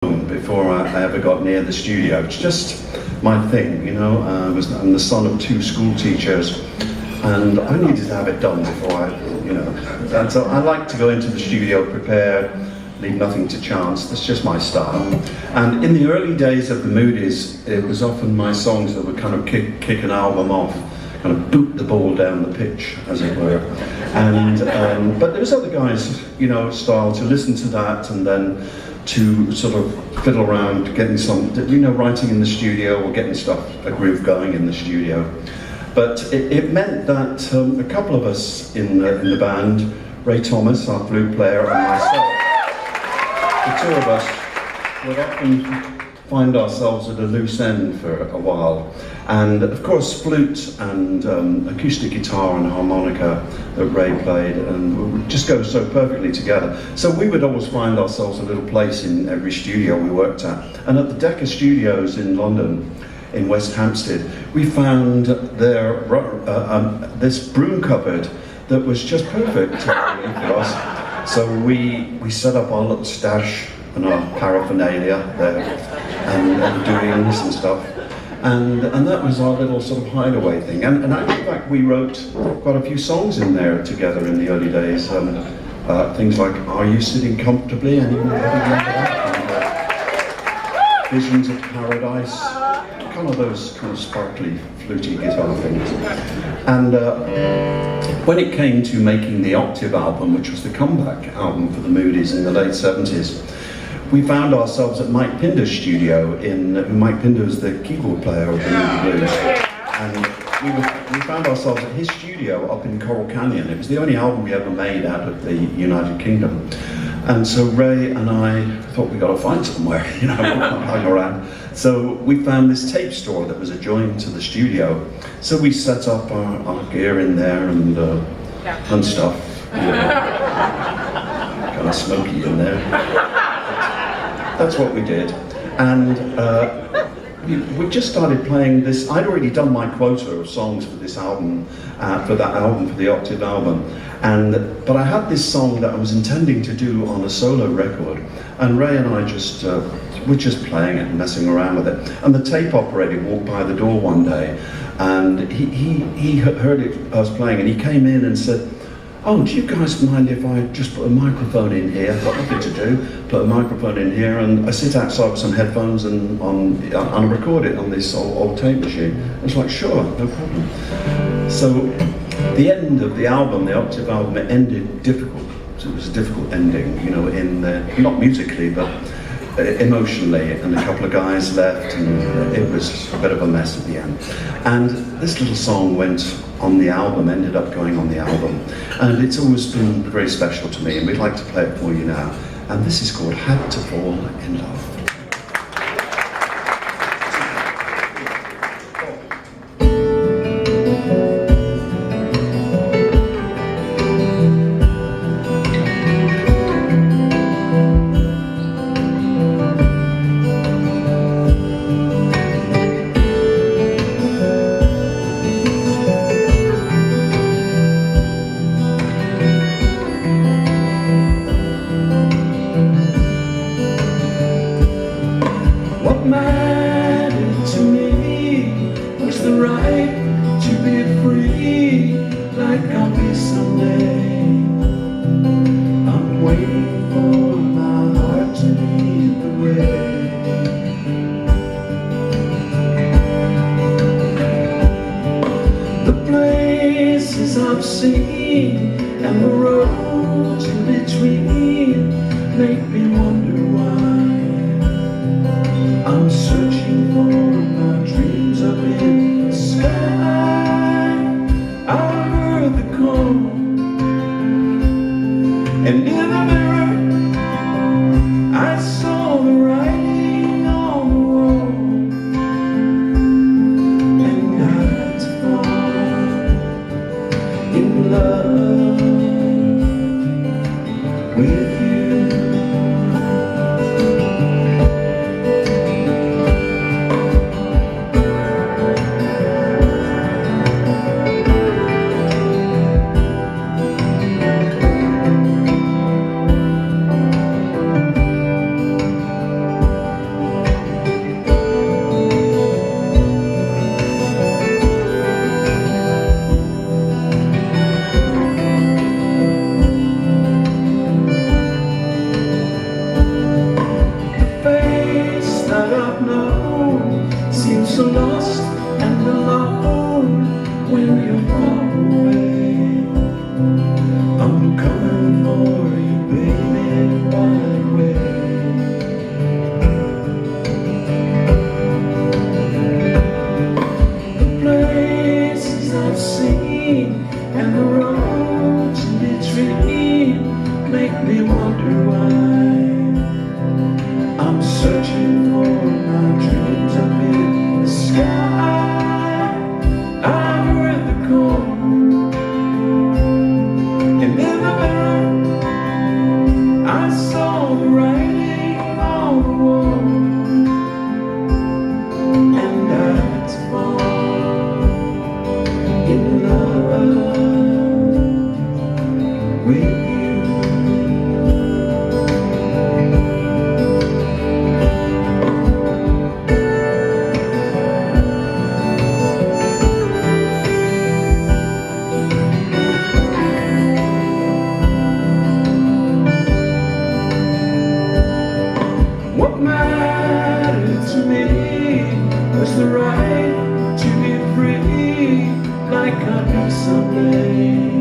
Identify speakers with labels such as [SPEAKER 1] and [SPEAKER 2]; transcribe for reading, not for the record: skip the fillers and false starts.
[SPEAKER 1] before I ever got near the studio. It's just my thing, you know. I'm the son of two school teachers, and I needed to have it done before and so I like to go into the studio prepared, leave nothing to chance. That's just my style. And in the early days of the Moody's, it was often my songs that would kind of kick an album off, kind of boot the ball down the pitch, as it were. And but there was other guys, style to listen to that and then to sort of fiddle around, getting some, writing in the studio or getting a groove going in the studio. But it meant that a couple of us in the band, Ray Thomas, our flute player, and myself, the two of us would often find ourselves at a loose end for a while. And of course, flute and acoustic guitar and harmonica that Ray played and would just go so perfectly together. So we would always find ourselves a little place in every studio we worked at. And at the Decca Studios in London, in West Hampstead, we found this broom cupboard that was just perfect for us. So we set up our little stash and our paraphernalia there, and doings and stuff. And that was our little sort of hideaway thing. And in fact, we wrote quite a few songs in there together in the early days. Things like Are You Sitting Comfortably? Anyone remember that? And, Visions of Paradise. Kind of those kind of sparkly, fluty guitar things. And when it came to making the Octave album, which was the comeback album for the Moody's in the late 70s, we found ourselves at Mike Pinder's studio. Mike Pinder was the keyboard player of the Moody Blues. And we found ourselves at his studio up in Coral Canyon. It was the only album we ever made out of the United Kingdom. And so Ray and I thought we got to find somewhere, hang around. So we found this tape store that was adjoined to the studio. So we set up our gear in there and stuff, kind of smoky in there. That's what we did. And we just started playing this. I'd already done my quota of songs for this album, for the Octave album. But I had this song that I was intending to do on a solo record, and Ray and I were just playing it and messing around with it. And the tape operator walked by the door one day, and he heard I was playing, and he came in and said, "Oh, do you guys mind if I just put a microphone in here? I've got nothing to do. Put a microphone in here, and I sit outside with some headphones and I record it on this old tape machine." I was like, "Sure, no problem." So the end of the album, the Octave album, it ended difficult. So it was a difficult ending, not musically, but emotionally. And a couple of guys left, and it was a bit of a mess at the end. And this little song went on the album, ended up going on the album. And it's always been very special to me, and we'd like to play it for you now. And this is called Had to Fall in Love.
[SPEAKER 2] What mattered to me was the right to be free, like I'll be someday. I'm waiting for my heart to lead the way. The places I've seen and the roads in between make me wonder why I'm searching for my dreams up in the sky. I heard the call, and in the mirror I saw the writing on the wall, and I had to fall in love with you. the right to be free, like I'll be someday.